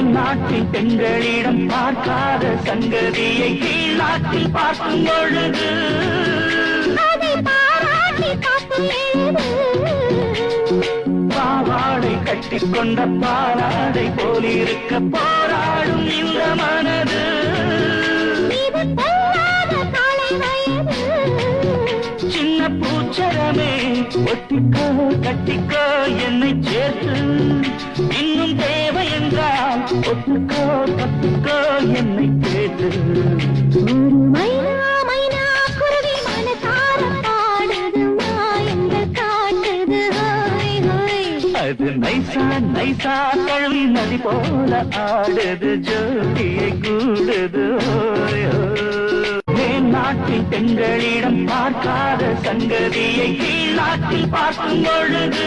நாட்டில் பெண்களிடம் பார்க்காத சங்கதியை கீழ் நாட்டில் பார்க்கும் பொழுது பாவாடை கட்டிக்கொண்ட பாலாடை போலிருக்க போராடும் இந்த மனது சின்ன பூச்சரமே ஒட்டிக்கோ கட்டிக்கோ என்னை சேர்த்து இன்னும் தேவை என்றால் ஒட்டுக்கோ கட்டிக்கோ என்னை கேட்டு அது நைசா நைசா கழுவி நதி போல ஆடுது ஜோடியை கூடுது நாட்டில் பெண்களிடம் பார்க்காத சங்கதியை கீழ் நாட்டில் பார்க்கும் பொழுது